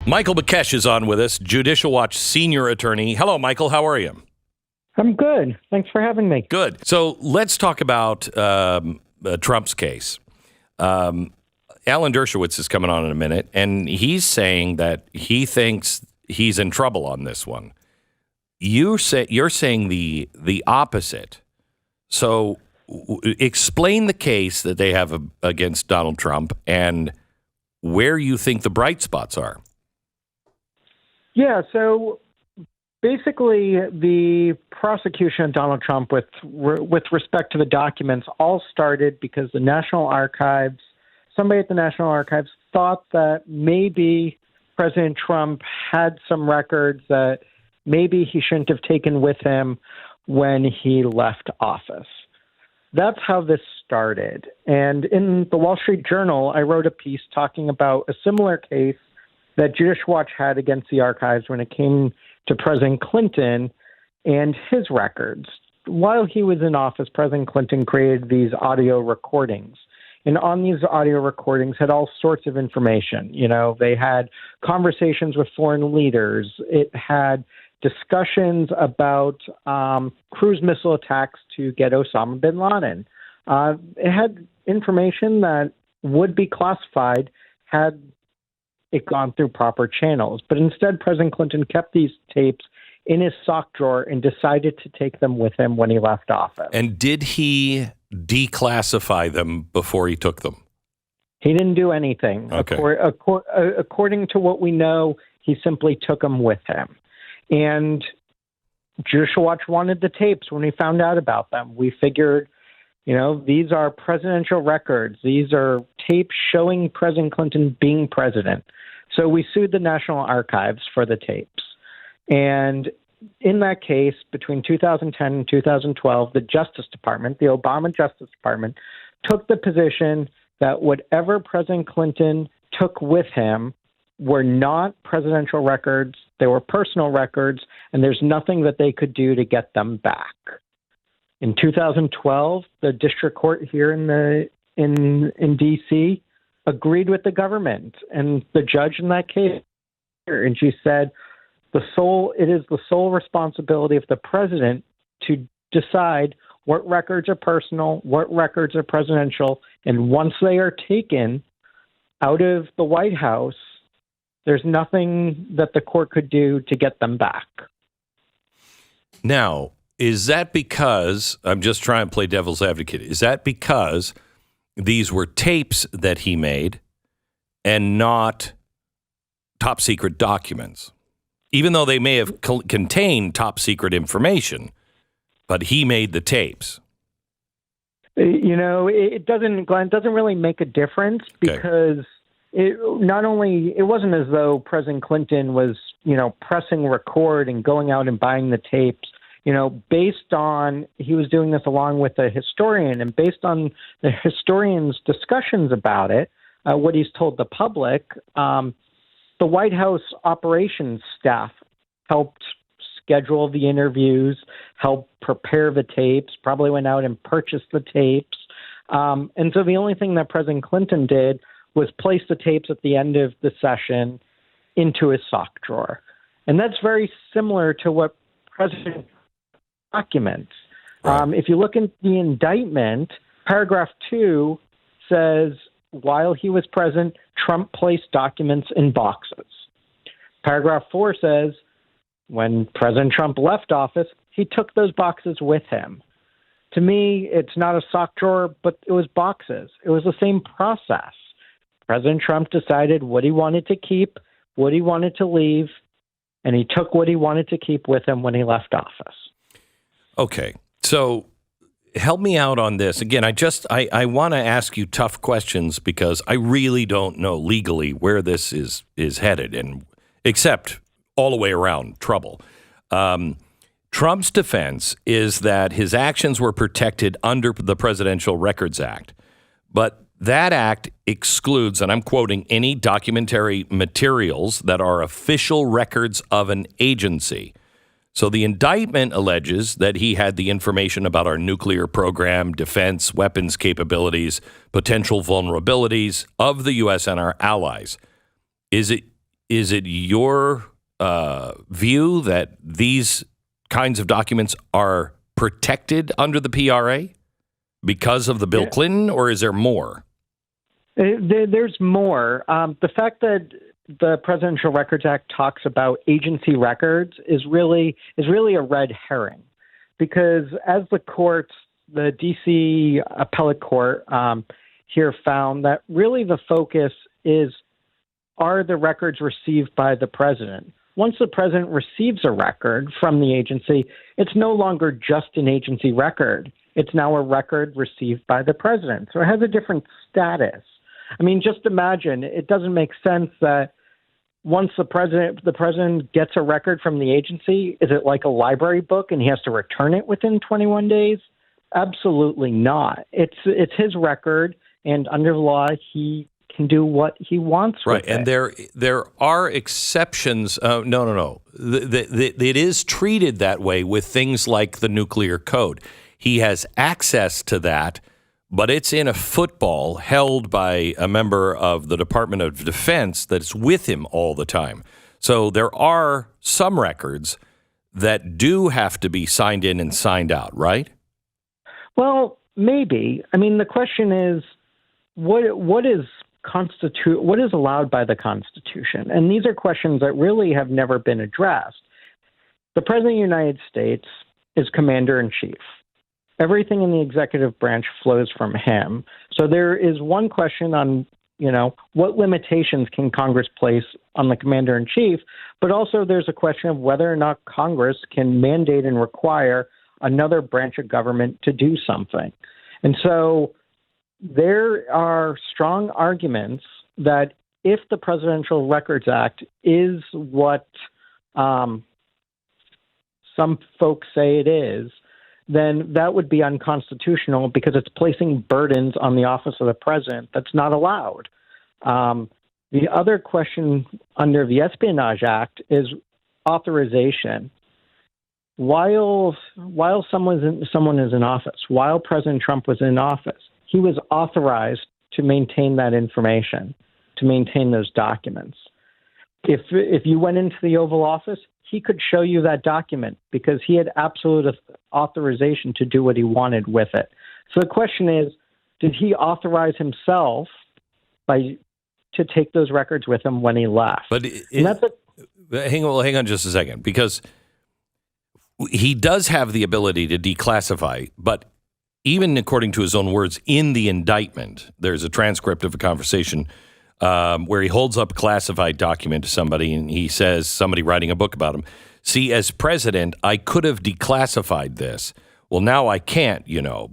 Michael Bekesha is on with us, Judicial Watch senior attorney. Hello, Michael. How are you? I'm good. Thanks for having me. Good. So let's talk about Trump's case. Alan Dershowitz is coming on in a minute, and he's saying that he thinks he's in trouble on this one. You're saying the opposite. So explain the case that they have against Donald Trump and where you think the bright spots are. Yeah, so basically the prosecution of Donald Trump with respect to the documents all started because the National Archives, somebody at the National Archives thought that maybe President Trump had some records that maybe he shouldn't have taken with him when he left office. That's how this started. And in the Wall Street Journal, I wrote a piece talking about a similar case that Judicial Watch had against the archives when it came to President Clinton and his records. While he was in office, President Clinton created these audio recordings. And on these audio recordings had all sorts of information. You know, they had conversations with foreign leaders. It had discussions about cruise missile attacks to get Osama bin Laden. It had information that would be classified had it gone through proper channels. But instead, President Clinton kept these tapes in his sock drawer and decided to take them with him when he left office. And did he declassify them before he took them? He didn't do anything. Okay. According to what we know, he simply took them with him. And Judicial Watch wanted the tapes when we found out about them. We figured, you know, these are presidential records. These are tapes showing President Clinton being president. So we sued the National Archives for the tapes. And in that case, between 2010 and 2012, the Justice Department, the Obama Justice Department, took the position that whatever President Clinton took with him were not presidential records, they were personal records, and there's nothing that they could do to get them back. In 2012, the district court here in D.C. agreed with the government and the judge in that case, and she said it is the sole responsibility of the president to decide what records are personal, what records are presidential, and once they are taken out of the White House, there's nothing that the court could do to get them back. Now, is that because, I'm just trying to play devil's advocate, is that because these were tapes that he made and not top secret documents? Even though they may have contained top secret information, but he made the tapes. You know, Glenn, it doesn't really make a difference because it wasn't as though President Clinton was, you know, pressing record and going out and buying the tapes. You know, based on, he was doing this along with a historian, and based on the historian's discussions about it, what he's told the public, the White House operations staff helped schedule the interviews, helped prepare the tapes, probably went out and purchased the tapes. And so the only thing that President Clinton did was place the tapes at the end of the session into his sock drawer. And that's very similar to what President documents. Right. If you look at the indictment, paragraph 2 says, while he was president, Trump placed documents in boxes. Paragraph 4 says, when President Trump left office, he took those boxes with him. To me, it's not a sock drawer, but it was boxes. It was the same process. President Trump decided what he wanted to keep, what he wanted to leave, and he took what he wanted to keep with him when he left office. Okay. So help me out on this. Again, I want to ask you tough questions because I really don't know legally where this is headed, and except all the way around trouble. Trump's defense is that his actions were protected under the Presidential Records Act, but that act excludes, and I'm quoting, any documentary materials that are official records of an agency. So the indictment alleges that he had the information about our nuclear program, defense, weapons capabilities, potential vulnerabilities of the U.S. and our allies. Is it is it your view that these kinds of documents are protected under the PRA because of the Bill Clinton, or is there more? There's more. The fact that the Presidential Records Act talks about agency records is really a red herring, because as the courts, the D.C. appellate court here found that really the focus is, are the records received by the president? Once the president receives a record from the agency, it's no longer just an agency record. It's now a record received by the president. So it has a different status. I mean, just imagine, it doesn't make sense that once the president gets a record from the agency, is it like a library book and he has to return it within 21 days? Absolutely not. It's his record, and under the law, he can do what he wants with it. And there are exceptions. No. It is treated that way with things like the nuclear code. He has access to that, but it's in a football held by a member of the Department of Defense that's with him all the time. So there are some records that do have to be signed in and signed out, right? Well, maybe. I mean, the question is, what is allowed by the Constitution? And these are questions that really have never been addressed. The President of the United States is commander-in-chief. Everything in the executive branch flows from him. So there is one question on, what limitations can Congress place on the commander-in-chief, but also there's a question of whether or not Congress can mandate and require another branch of government to do something. And so there are strong arguments that if the Presidential Records Act is what some folks say it is, then that would be unconstitutional because it's placing burdens on the office of the president that's not allowed. The other question under the Espionage Act is authorization. While someone is in office, while President Trump was in office, he was authorized to maintain that information, to maintain those documents. If you went into the Oval Office, he could show you that document because he had absolute authorization to do what he wanted with it. So the question is, did he authorize himself to take those records with him when he left? Hang on just a second, because he does have the ability to declassify, but even according to his own words in the indictment, there's a transcript of a conversation where he holds up a classified document to somebody and he says, somebody writing a book about him, see, as president, I could have declassified this. Well, now I can't,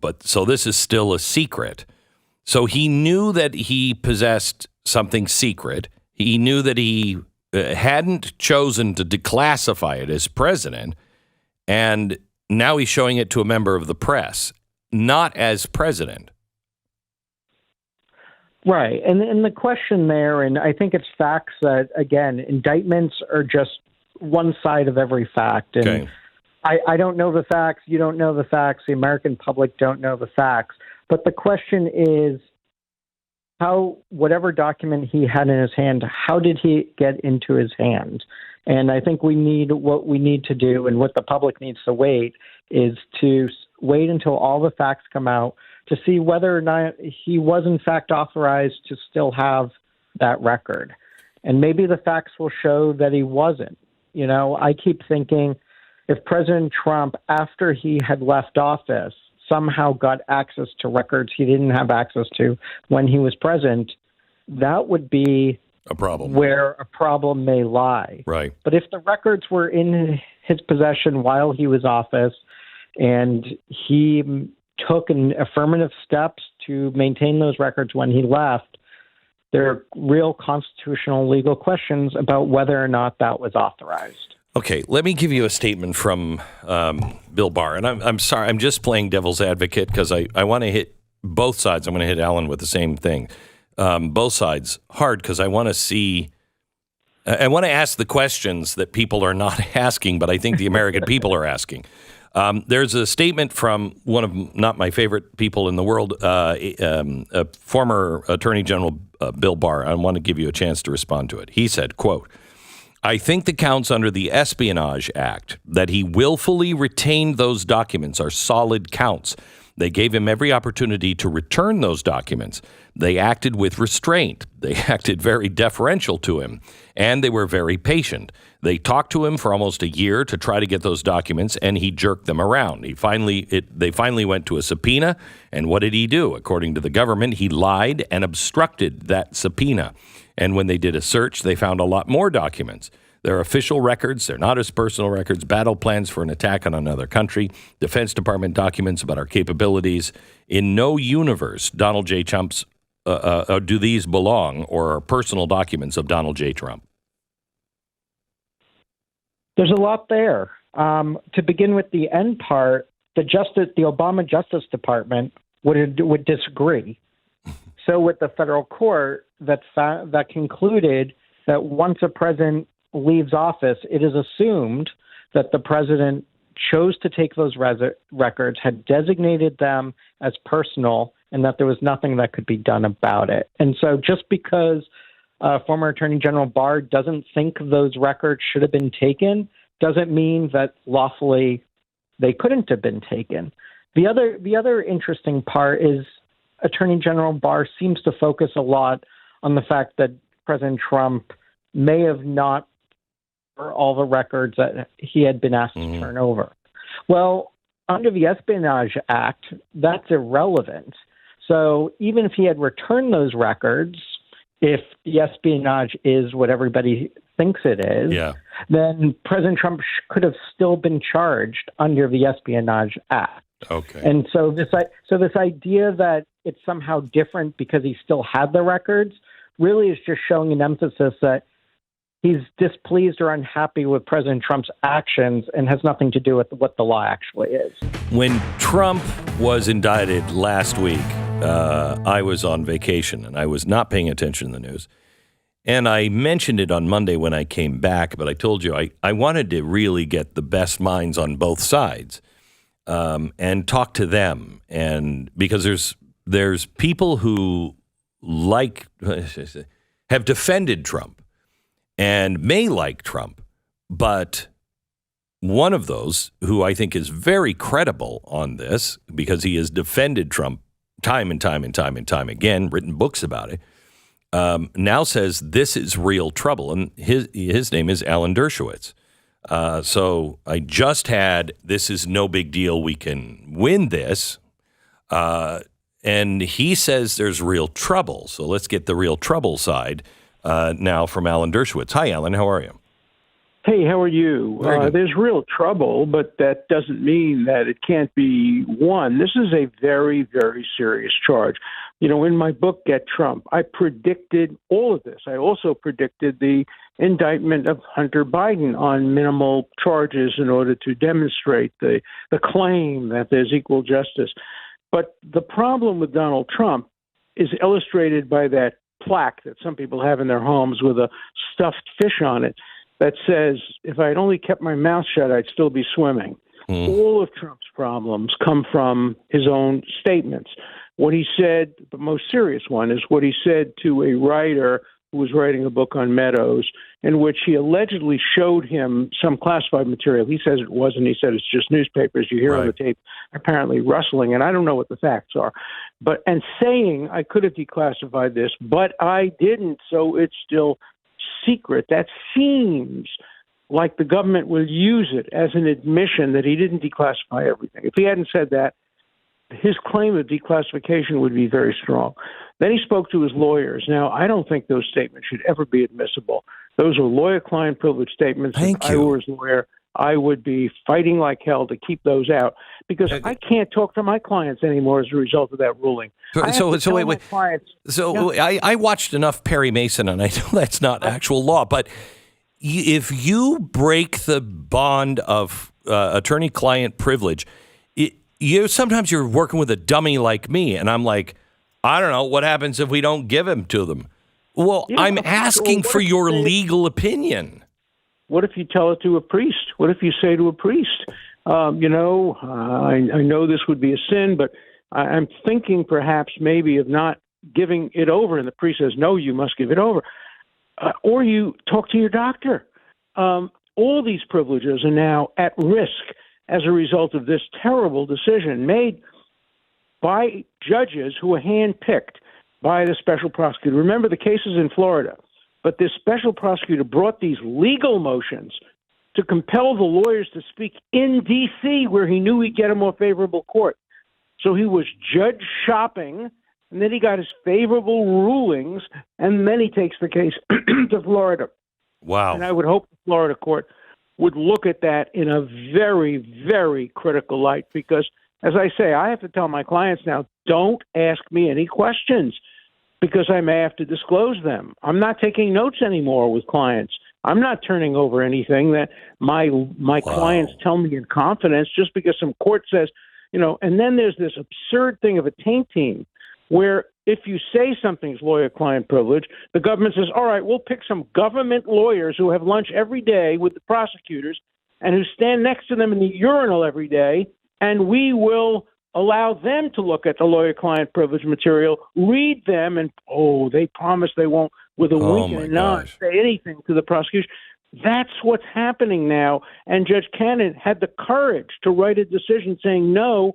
but so this is still a secret. So he knew that he possessed something secret. He knew that he hadn't chosen to declassify it as president. And now he's showing it to a member of the press, not as president. Right. And the question there, and I think it's facts that, again, indictments are just one side of every fact. And okay. I don't know the facts. You don't know the facts. The American public don't know the facts. But the question is, whatever document he had in his hand, how did he get into his hand? And I think what we need to do, and what the public needs to wait, is to wait until all the facts come out to see whether or not he was in fact authorized to still have that record. And maybe the facts will show that he wasn't. I keep thinking if President Trump, after he had left office, somehow got access to records he didn't have access to when he was president, that would be a problem. Where a problem may lie. Right. But if the records were in his possession while he was office and he took an affirmative steps to maintain those records when he left, there are real constitutional legal questions about whether or not that was authorized. Okay, let me give you a statement from Bill Barr. And I'm sorry, I'm just playing devil's advocate because I want to hit both sides. I'm going to hit Alan with the same thing. Both sides hard because I want to ask the questions that people are not asking, but I think the American people are asking. There's a statement from one of not my favorite people in the world, former Attorney General Bill Barr. I want to give you a chance to respond to it. He said, quote, "I think the counts under the Espionage Act that he willfully retained those documents are solid counts. They gave him every opportunity to return those documents. They acted with restraint. They acted very deferential to him, and they were very patient. They talked to him for almost a year to try to get those documents, and he jerked them around. They finally went to a subpoena, and what did he do? According to the government, he lied and obstructed that subpoena. And when they did a search, they found a lot more documents. They're official records. They're not his personal records. Battle plans for an attack on another country. Defense Department documents about our capabilities. In no universe, Donald J. Trump's do these belong or are personal documents of Donald J. Trump." There's a lot there. To begin with the end part, the Obama Justice Department would disagree. So with the federal court that concluded that once a president leaves office, it is assumed that the president chose to take those records, had designated them as personal, and that there was nothing that could be done about it. And so just because former Attorney General Barr doesn't think those records should have been taken doesn't mean that lawfully they couldn't have been taken. The other interesting part is Attorney General Barr seems to focus a lot on the fact that President Trump may have not all the records that he had been asked to turn over. Well, under the Espionage Act, that's irrelevant. So even if he had returned those records, if the espionage is what everybody thinks it is, then President Trump could have still been charged under the Espionage Act. Okay. And so this idea that it's somehow different because he still had the records really is just showing an emphasis that he's displeased or unhappy with President Trump's actions and has nothing to do with what the law actually is. When Trump was indicted last week, I was on vacation and I was not paying attention to the news. And I mentioned it on Monday when I came back, but I told you I wanted to really get the best minds on both sides and talk to them. And because there's people who have defended Trump and may like Trump, but one of those who I think is very credible on this, because he has defended Trump time and time and time and time again, written books about it, now says this is real trouble. And his name is Alan Dershowitz. So I just had, this is no big deal, we can win this. And he says there's real trouble. So let's get the real trouble side now from Alan Dershowitz. Hi, Alan. How are you? Hey, how are you? There's real trouble, but that doesn't mean that it can't be won. This is a very, very serious charge. You know, in my book, Get Trump, I predicted all of this. I also predicted the indictment of Hunter Biden on minimal charges in order to demonstrate the claim that there's equal justice. But the problem with Donald Trump is illustrated by that plaque that some people have in their homes with a stuffed fish on it that says, if I had only kept my mouth shut, I'd still be swimming. All of Trump's problems come from his own statements. What he said, the most serious one, is what he said to a writer who was writing a book on Meadows, in which he allegedly showed him some classified material. He says it wasn't. He said it's just newspapers. You hear on the tape apparently rustling, and I don't know what the facts are. And saying, I could have declassified this, but I didn't, so it's still secret. That seems like the government will use it as an admission that he didn't declassify everything. If he hadn't said that, his claim of declassification would be very strong. Then he spoke to his lawyers. Now, I don't think those statements should ever be admissible. Those are lawyer-client privilege statements. Thank if you. I were his lawyer, I would be fighting like hell to keep those out because I can't talk to my clients anymore as a result of that ruling. So wait. So I watched enough Perry Mason, and I know that's not actual law, but if you break the bond of attorney-client privilege, sometimes you're working with a dummy like me, and I'm like, I don't know, what happens if we don't give him to them? Well, I'm asking for your legal opinion. What if you tell it to a priest? What if you say to a priest, I know this would be a sin, but I'm thinking perhaps maybe of not giving it over. And the priest says, no, you must give it over. Or you talk to your doctor. All these privileges are now at risk as a result of this terrible decision made by judges who were handpicked by the special prosecutor. Remember, the case is in Florida, but this special prosecutor brought these legal motions to compel the lawyers to speak in D.C., where he knew he'd get a more favorable court. So he was judge shopping, and then he got his favorable rulings, and then he takes the case to Florida. Wow. And I would hope the Florida court would look at that in a very, very critical light, because, as I say, I have to tell my clients now, don't ask me any questions, because I may have to disclose them. I'm not taking notes anymore with clients. I'm not turning over anything that my clients tell me in confidence just because some court says, and then there's this absurd thing of a taint team where if you say something's lawyer-client privilege, the government says, all right, we'll pick some government lawyers who have lunch every day with the prosecutors and who stand next to them in the urinal every day, and we will allow them to look at the lawyer-client privilege material, read them, and, they promise they won't, with a wink and a nod, say anything to the prosecution. That's what's happening now. And Judge Cannon had the courage to write a decision saying, no,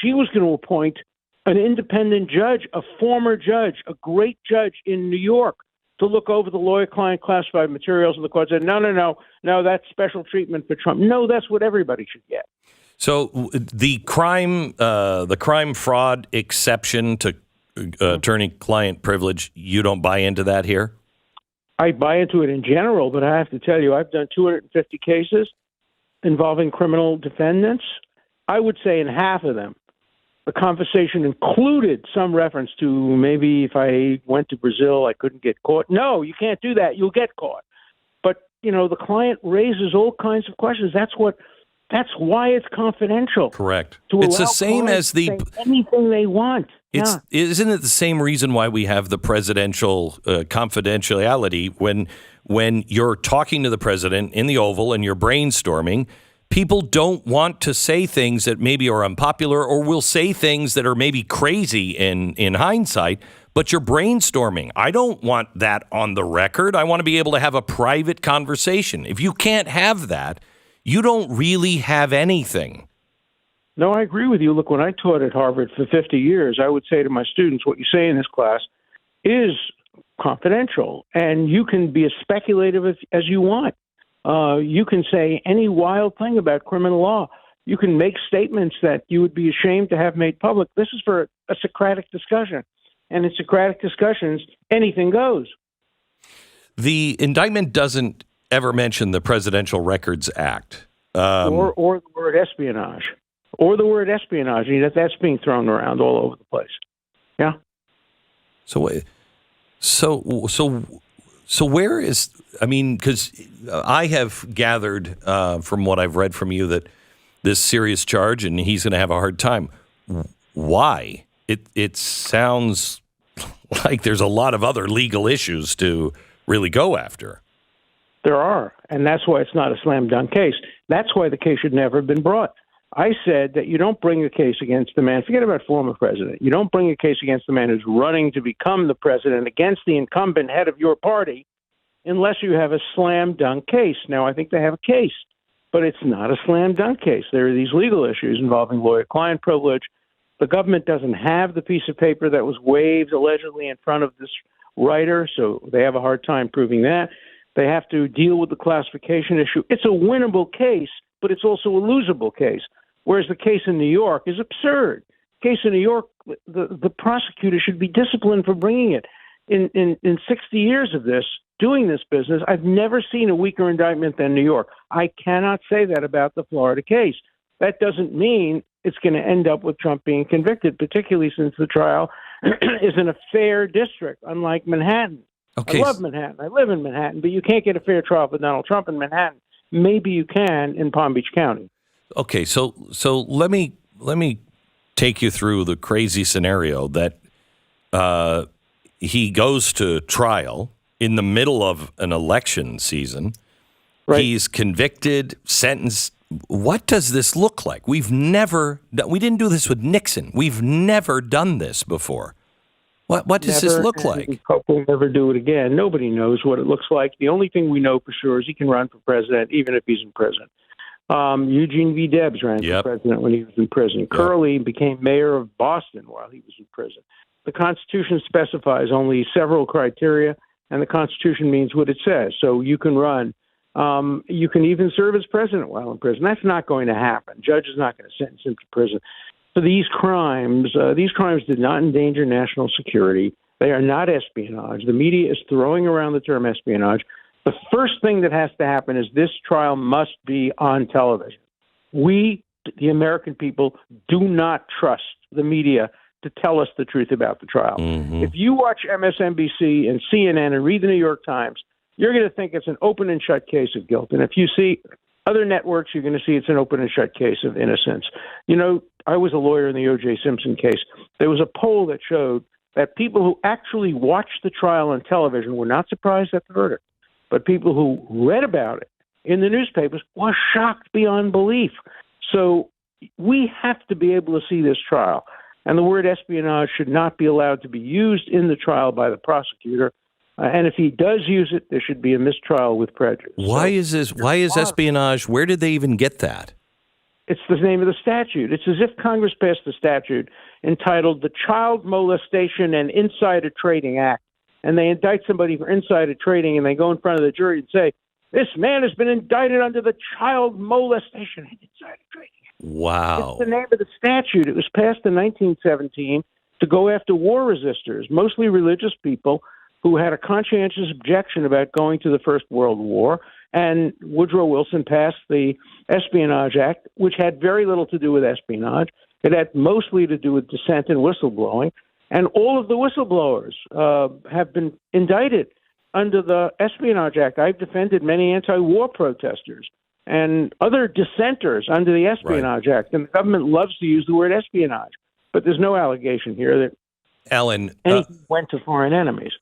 she was going to appoint an independent judge, a former judge, a great judge in New York, to look over the lawyer-client classified materials. And the court said, no, that's special treatment for Trump. No, that's what everybody should get. So the crime fraud exception to attorney-client privilege, you don't buy into that here? I buy into it in general, but I have to tell you, I've done 250 cases involving criminal defendants. I would say in half of them, the conversation included some reference to maybe if I went to Brazil, I couldn't get caught. No, you can't do that. You'll get caught. But, the client raises all kinds of questions. That's why it's confidential. Correct. It's the same as the anything they want. Isn't it the same reason why we have the presidential confidentiality when you're talking to the president in the Oval and you're brainstorming? People don't want to say things that maybe are unpopular, or will say things that are maybe crazy in hindsight, but you're brainstorming. I don't want that on the record. I want to be able to have a private conversation. If you can't have that, you don't really have anything. No, I agree with you. Look, when I taught at Harvard for 50 years, I would say to my students, what you say in this class is confidential, and you can be as speculative as you want. You can say any wild thing about criminal law. You can make statements that you would be ashamed to have made public. This is for a Socratic discussion, and in Socratic discussions, anything goes. The indictment doesn't ever mention the Presidential Records Act. Or the word espionage. Or the word espionage. That's being thrown around all over the place. Yeah. So where is, because I have gathered from what I've read from you that this serious charge, and he's going to have a hard time. Why? It sounds like there's a lot of other legal issues to really go after. There are, and that's why it's not a slam dunk case. That's why the case should never have been brought. I said that you don't bring a case against the man, forget about former president, you don't bring a case against the man who's running to become the president against the incumbent head of your party unless you have a slam dunk case. Now, I think they have a case, but it's not a slam dunk case. There are these legal issues involving lawyer-client privilege. The government doesn't have the piece of paper that was waved allegedly in front of this writer, so they have a hard time proving that. They have to deal with the classification issue. It's a winnable case, but it's also a losable case, whereas the case in New York is absurd. The case in New York, the prosecutor should be disciplined for bringing it. In 60 years of doing this business, I've never seen a weaker indictment than New York. I cannot say that about the Florida case. That doesn't mean it's going to end up with Trump being convicted, particularly since the trial is in a fair district, unlike Manhattan. Okay. I love Manhattan. I live in Manhattan, but you can't get a fair trial for Donald Trump in Manhattan. Maybe you can in Palm Beach County. Okay, so let me take you through the crazy scenario that he goes to trial in the middle of an election season. Right. He's convicted, sentenced What does this look like? We didn't do this with Nixon. We've never done this before. What does this look like? We hope we'll never do it again. Nobody knows what it looks like. The only thing we know for sure is he can run for president, even if he's in prison. Eugene V. Debs ran for president when he was in prison. Yep. Curley became mayor of Boston while he was in prison. The Constitution specifies only several criteria, and the Constitution means what it says. So you can run. You can even serve as president while in prison. That's not going to happen. Judge is not going to sentence him to prison. So these crimes did not endanger national security. They are not espionage. The media is throwing around the term espionage. The first thing that has to happen is this trial must be on television. We, the American people, do not trust the media to tell us the truth about the trial. Mm-hmm. If you watch MSNBC and CNN and read the New York Times, you're going to think it's an open and shut case of guilt. And if you see other networks, you're going to see it's an open and shut case of innocence. You know, I was a lawyer in the O.J. Simpson case. There was a poll that showed that people who actually watched the trial on television were not surprised at the verdict, but people who read about it in the newspapers were shocked beyond belief. So we have to be able to see this trial. And the word espionage should not be allowed to be used in the trial by the prosecutor. And if he does use it, there should be a mistrial with prejudice. Why is espionage? Where did they even get that? It's the name of the statute. It's as if Congress passed a statute entitled the Child Molestation and Insider Trading Act, and they indict somebody for insider trading, and they go in front of the jury and say, this man has been indicted under the Child Molestation and Insider Trading Act. Wow. It's the name of the statute. It was passed in 1917 to go after war resistors, mostly religious people who had a conscientious objection about going to the First World War. And Woodrow Wilson passed the Espionage Act, which had very little to do with espionage. It had mostly to do with dissent and whistleblowing. And all of the whistleblowers have been indicted under the Espionage Act. I've defended many anti-war protesters and other dissenters under the Espionage Act. And the government loves to use the word espionage. But there's no allegation here that Alan anything went to foreign enemies.